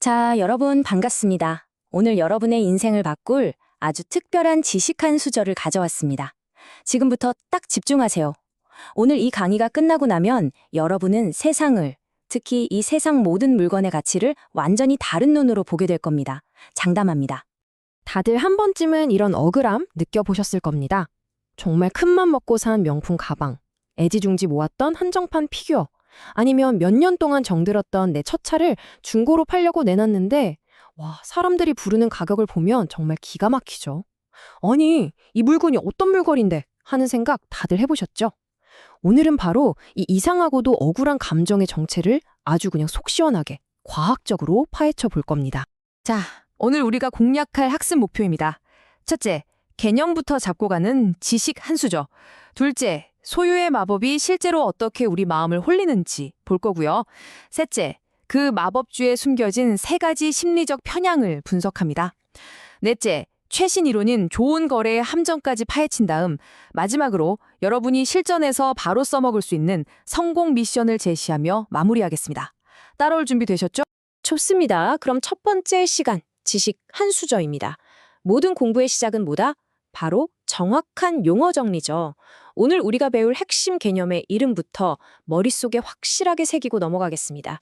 자, 여러분 반갑습니다. 오늘 여러분의 인생을 바꿀 아주 특별한 지식 한 수저를 가져왔습니다. 지금부터 딱 집중하세요. 오늘 이 강의가 끝나고 나면 여러분은 세상을, 특히 이 세상 모든 물건의 가치를 완전히 다른 눈으로 보게 될 겁니다. 장담합니다. 다들 한 번쯤은 이런 억울함 느껴보셨을 겁니다. 정말 큰맘 먹고 산 명품 가방, 애지중지 모았던 한정판 피규어, 아니면 몇 년 동안 정들었던 내 첫 차를 중고로 팔려고 내놨는데 와, 사람들이 부르는 가격을 보면 정말 기가 막히죠. 아니, 이 물건이 어떤 물건인데 하는 생각 다들 해보셨죠? 오늘은 바로 이 이상하고도 억울한 감정의 정체를 아주 그냥 속 시원하게 과학적으로 파헤쳐 볼 겁니다. 자, 오늘 우리가 공략할 학습 목표입니다. 첫째, 개념부터 잡고 가는 지식 한 수저. 둘째, 소유의 마법이 실제로 어떻게 우리 마음을 홀리는지 볼 거고요. 셋째, 그 마법주에 숨겨진 세 가지 심리적 편향을 분석합니다. 넷째, 최신 이론인 좋은 거래의 함정까지 파헤친 다음 마지막으로 여러분이 실전에서 바로 써먹을 수 있는 성공 미션을 제시하며 마무리하겠습니다. 따라올 준비 되셨죠? 좋습니다. 그럼 첫 번째 시간, 지식 한 수저입니다. 모든 공부의 시작은 뭐다? 바로 정확한 용어 정리죠. 오늘 우리가 배울 핵심 개념의 이름부터 머릿속에 확실하게 새기고 넘어가겠습니다.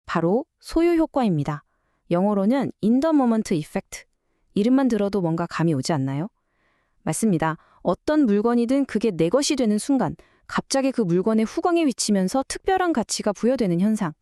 바로 소유 효과입니다. 영어로는 in the moment effect. 이름만 들어도 뭔가 감이 오지 않나요? 맞습니다. 어떤 물건이든 그게 내 것이 되는 순간 갑자기 그 물건의 후광에 비치면서 특별한 가치가 부여되는 현상.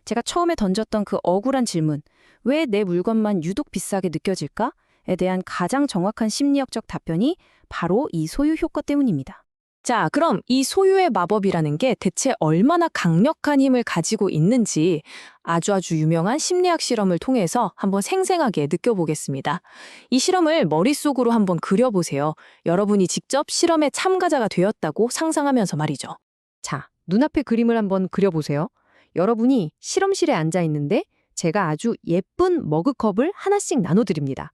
제가 처음에 던졌던 그 억울한 질문, 왜 내 물건만 유독 비싸게 느껴질까?에 대한 가장 정확한 심리학적 답변이 바로 이 소유 효과 때문입니다. 자, 그럼 이 소유의 마법이라는 게 대체 얼마나 강력한 힘을 가지고 있는지 아주 유명한 심리학 실험을 통해서 한번 생생하게 느껴보겠습니다. 이 실험을 머릿속으로 한번 그려보세요. 여러분이 직접 실험의 참가자가 되었다고 상상하면서 말이죠. 자, 눈앞에 그림을 한번 그려보세요. 여러분이 실험실에 앉아 있는데 제가 아주 예쁜 머그컵을 하나씩 나눠드립니다.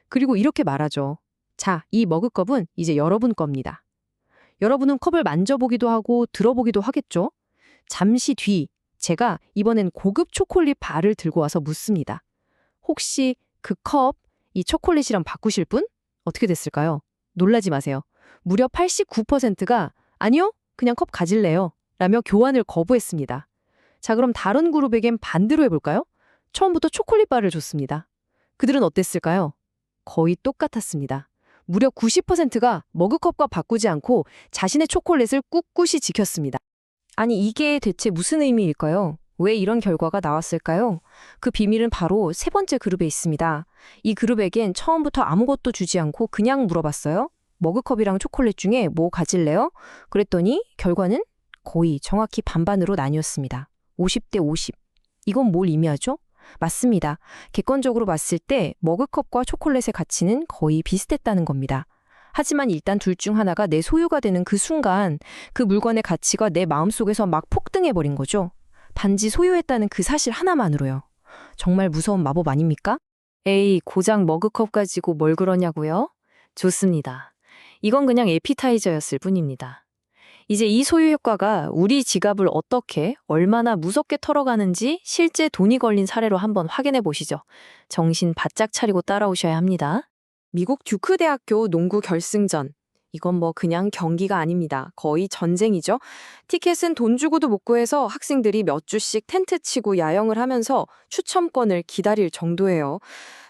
그리고 이렇게 말하죠. 자, 이 머그컵은 이제 여러분 겁니다. 여러분은 컵을 만져보기도 하고 들어보기도 하겠죠? 잠시 뒤 제가 이번엔 고급 초콜릿 바를 들고 와서 묻습니다. 혹시 그 컵, 이 초콜릿이랑 바꾸실 분? 어떻게 됐을까요? 놀라지 마세요. 무려 89%가 아니요, 그냥 컵 가질래요. 라며 교환을 거부했습니다. 자, 그럼 다른 그룹에겐 반대로 해볼까요? 처음부터 초콜릿 바를 줬습니다. 그들은 어땠을까요? 거의 똑같았습니다. 무려 90%가 머그컵과 바꾸지 않고 자신의 초콜릿을 꿋꿋이 지켰습니다. 아니, 이게 대체 무슨 의미일까요? 왜 이런 결과가 나왔을까요? 그 비밀은 바로 세 번째 그룹에 있습니다. 이 그룹에겐 처음부터 아무것도 주지 않고 그냥 물어봤어요. 머그컵이랑 초콜릿 중에 뭐 가질래요? 그랬더니 결과는 거의 정확히 반반으로 나뉘었습니다. 50대 50. 이건 뭘 의미하죠? 맞습니다. 객관적으로 봤을 때 머그컵과 초콜릿의 가치는 거의 비슷했다는 겁니다. 하지만 일단 둘 중 하나가 내 소유가 되는 그 순간 그 물건의 가치가 내 마음속에서 막 폭등해버린 거죠. 단지 소유했다는 그 사실 하나만으로요. 정말 무서운 마법 아닙니까? 에이, 고작 머그컵 가지고 뭘 그러냐고요? 좋습니다. 이건 그냥 에피타이저였을 뿐입니다. 이제 이 소유 효과가 우리 지갑을 어떻게, 얼마나 무섭게 털어가는지 실제 돈이 걸린 사례로 한번 확인해 보시죠. 정신 바짝 차리고 따라오셔야 합니다. 미국 듀크 대학교 농구 결승전. 이건 뭐 그냥 경기가 아닙니다. 거의 전쟁이죠. 티켓은 돈 주고도 못 구해서 학생들이 몇 주씩 텐트 치고 야영을 하면서 추첨권을 기다릴 정도예요.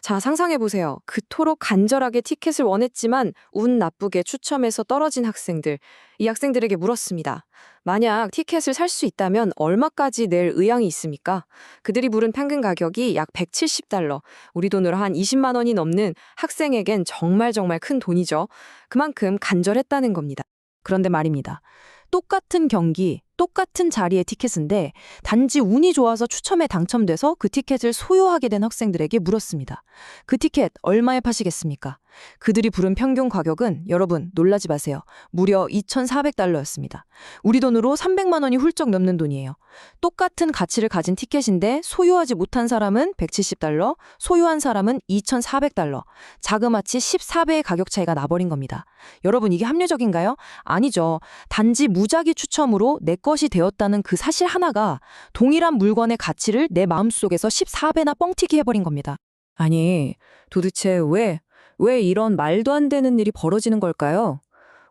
자, 상상해보세요. 그토록 간절하게 티켓을 원했지만 운 나쁘게 추첨해서 떨어진 학생들. 이 학생들에게 물었습니다. 만약 티켓을 살 수 있다면 얼마까지 낼 의향이 있습니까? 그들이 물은 평균 가격이 약 $170, 우리 돈으로 한 20만 원이 넘는 학생에겐 정말 큰 돈이죠. 그만큼 간절했다는 겁니다. 그런데 말입니다. 똑같은 경기, 똑같은 자리의 티켓인데 단지 운이 좋아서 추첨에 당첨돼서 그 티켓을 소유하게 된 학생들에게 물었습니다. 그 티켓 얼마에 파시겠습니까? 그들이 부른 평균 가격은 여러분 놀라지 마세요. 무려 $2,400였습니다. 우리 돈으로 300만 원이 훌쩍 넘는 돈이에요. 똑같은 가치를 가진 티켓인데 소유하지 못한 사람은 $170, 소유한 사람은 $2,400. 자그마치 14배의 가격 차이가 나버린 겁니다. 여러분 이게 합리적인가요? 아니죠. 단지 무작위 추첨으로 내 것 것이 되었다는 그 사실 하나가 동일한 물건의 가치를 내 마음속에서 14배나 뻥튀기 해버린 겁니다. 아니, 도대체 왜 이런 말도 안 되는 일이 벌어지는 걸까요?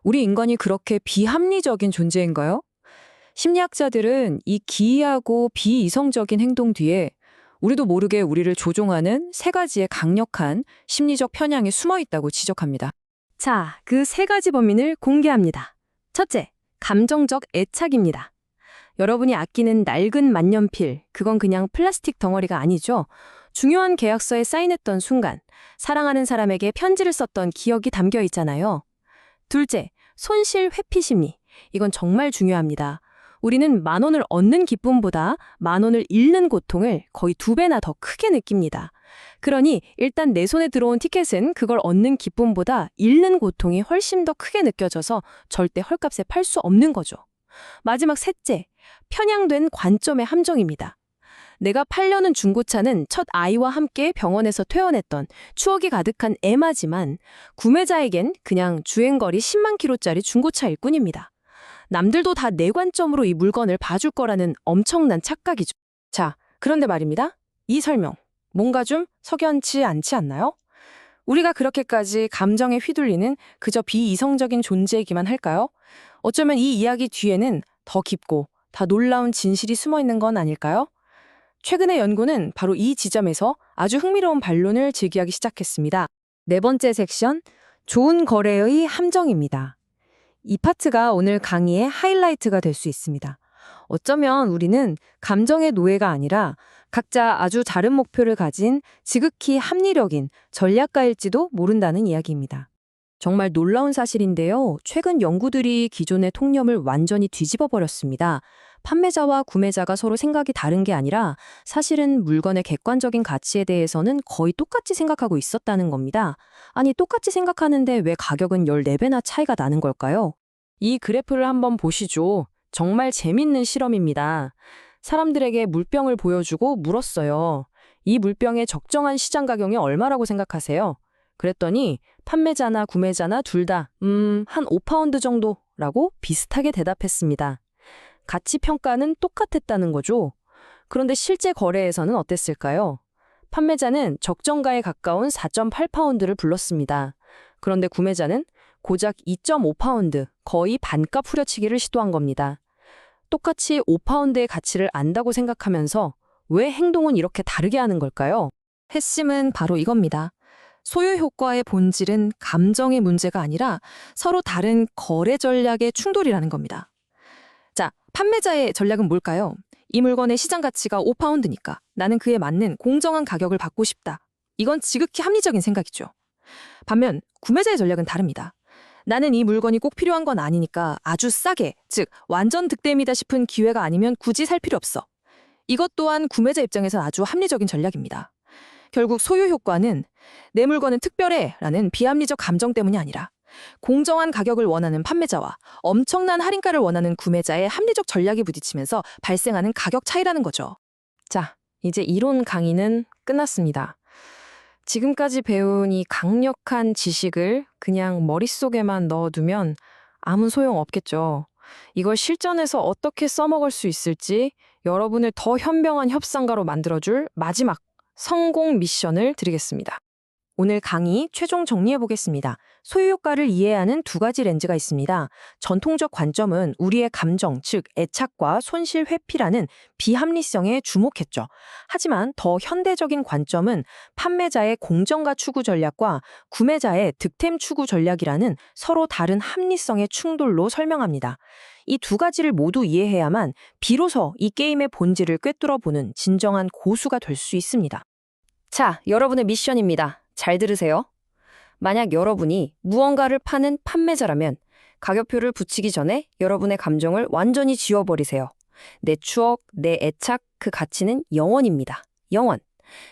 우리 인간이 그렇게 비합리적인 존재인가요? 심리학자들은 이 기이하고 비이성적인 행동 뒤에 우리도 모르게 우리를 조종하는 세 가지의 강력한 심리적 편향이 숨어 있다고 지적합니다. 자, 그 세 가지 범인을 공개합니다. 첫째, 감정적 애착입니다. 여러분이 아끼는 낡은 만년필, 그건 그냥 플라스틱 덩어리가 아니죠. 중요한 계약서에 사인했던 순간, 사랑하는 사람에게 편지를 썼던 기억이 담겨 있잖아요. 둘째, 손실 회피 심리. 이건 정말 중요합니다. 우리는 10,000원을 얻는 기쁨보다 10,000원을 잃는 고통을 거의 2배나 더 크게 느낍니다. 그러니 일단 내 손에 들어온 티켓은 그걸 얻는 기쁨보다 잃는 고통이 훨씬 더 크게 느껴져서 절대 헐값에 팔 수 없는 거죠. 마지막 셋째, 편향된 관점의 함정입니다. 내가 팔려는 중고차는 첫 아이와 함께 병원에서 퇴원했던 추억이 가득한 애마지만 구매자에겐 그냥 주행거리 10만 킬로짜리 중고차일 뿐입니다. 남들도 다 내 관점으로 이 물건을 봐줄 거라는 엄청난 착각이죠. 자, 그런데 말입니다. 이 설명, 뭔가 좀 석연치 않지 않나요? 우리가 그렇게까지 감정에 휘둘리는 그저 비이성적인 존재이기만 할까요? 어쩌면 이 이야기 뒤에는 더 깊고 더 놀라운 진실이 숨어 있는 건 아닐까요? 최근의 연구는 바로 이 지점에서 아주 흥미로운 반론을 제기하기 시작했습니다. 네 번째 섹션, 좋은 거래의 함정입니다. 이 파트가 오늘 강의의 하이라이트가 될 수 있습니다. 어쩌면 우리는 감정의 노예가 아니라 각자 아주 다른 목표를 가진 지극히 합리적인 전략가일지도 모른다는 이야기입니다. 정말 놀라운 사실인데요. 최근 연구들이 기존의 통념을 완전히 뒤집어 버렸습니다. 판매자와 구매자가 서로 생각이 다른 게 아니라 사실은 물건의 객관적인 가치에 대해서는 거의 똑같이 생각하고 있었다는 겁니다. 아니, 똑같이 생각하는데 왜 가격은 14배나 차이가 나는 걸까요? 이 그래프를 한번 보시죠. 정말 재밌는 실험입니다. 사람들에게 물병을 보여주고 물었어요. 이 물병의 적정한 시장 가격이 얼마라고 생각하세요? 그랬더니 판매자나 구매자나 둘 다 한 5파운드 정도라고 비슷하게 대답했습니다. 가치 평가는 똑같았다는 거죠. 그런데 실제 거래에서는 어땠을까요? 판매자는 적정가에 가까운 4.8파운드를 불렀습니다. 그런데 구매자는 고작 2.5파운드, 거의 반값 후려치기를 시도한 겁니다. 똑같이 5파운드의 가치를 안다고 생각하면서 왜 행동은 이렇게 다르게 하는 걸까요? 핵심은 바로 이겁니다. 소유 효과의 본질은 감정의 문제가 아니라 서로 다른 거래 전략의 충돌이라는 겁니다. 자, 판매자의 전략은 뭘까요? 이 물건의 시장 가치가 5파운드니까 나는 그에 맞는 공정한 가격을 받고 싶다. 이건 지극히 합리적인 생각이죠. 반면 구매자의 전략은 다릅니다. 나는 이 물건이 꼭 필요한 건 아니니까 아주 싸게, 즉 완전 득템이다 싶은 기회가 아니면 굳이 살 필요 없어. 이것 또한 구매자 입장에선 아주 합리적인 전략입니다. 결국 소유 효과는 내 물건은 특별해 라는 비합리적 감정 때문이 아니라 공정한 가격을 원하는 판매자와 엄청난 할인가를 원하는 구매자의 합리적 전략이 부딪히면서 발생하는 가격 차이라는 거죠. 자, 이제 이론 강의는 끝났습니다. 지금까지 배운 이 강력한 지식을 그냥 머릿속에만 넣어두면 아무 소용 없겠죠. 이걸 실전에서 어떻게 써먹을 수 있을지 여러분을 더 현명한 협상가로 만들어줄 마지막 성공 미션을 드리겠습니다. 오늘 강의 최종 정리해보겠습니다. 소유효과를 이해하는 두 가지 렌즈가 있습니다. 전통적 관점은 우리의 감정, 즉 애착과 손실 회피라는 비합리성에 주목했죠. 하지만 더 현대적인 관점은 판매자의 공정가 추구 전략과 구매자의 득템 추구 전략이라는 서로 다른 합리성의 충돌로 설명합니다. 이 두 가지를 모두 이해해야만 비로소 이 게임의 본질을 꿰뚫어보는 진정한 고수가 될 수 있습니다. 자, 여러분의 미션입니다. 잘 들으세요. 만약 여러분이 무언가를 파는 판매자라면 가격표를 붙이기 전에 여러분의 감정을 완전히 지워버리세요. 내 추억, 내 애착, 그 가치는 영원입니다. 영원.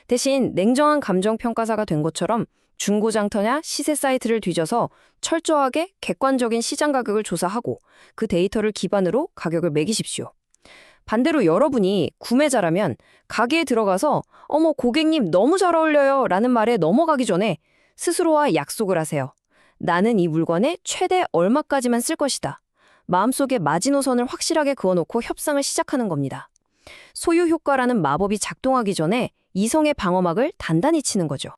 대신 냉정한 감정평가사가 된 것처럼 중고장터냐 시세 사이트를 뒤져서 철저하게 객관적인 시장 가격을 조사하고 그 데이터를 기반으로 가격을 매기십시오. 반대로 여러분이 구매자라면 가게에 들어가서 어머 고객님 너무 잘 어울려요 라는 말에 넘어가기 전에 스스로와 약속을 하세요. 나는 이 물건에 최대 얼마까지만 쓸 것이다. 마음속에 마지노선을 확실하게 그어놓고 협상을 시작하는 겁니다. 소유 효과라는 마법이 작동하기 전에 이성의 방어막을 단단히 치는 거죠.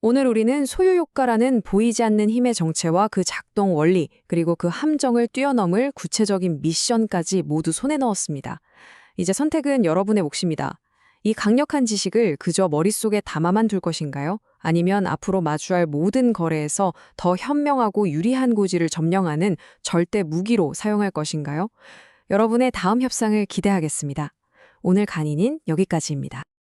오늘 우리는 소유 효과라는 보이지 않는 힘의 정체와 그 작동 원리, 그리고 그 함정을 뛰어넘을 구체적인 미션까지 모두 손에 넣었습니다. 이제 선택은 여러분의 몫입니다. 이 강력한 지식을 그저 머릿속에 담아만 둘 것인가요? 아니면 앞으로 마주할 모든 거래에서 더 현명하고 유리한 고지를 점령하는 절대 무기로 사용할 것인가요? 여러분의 다음 협상을 기대하겠습니다. 오늘 강의는 여기까지입니다.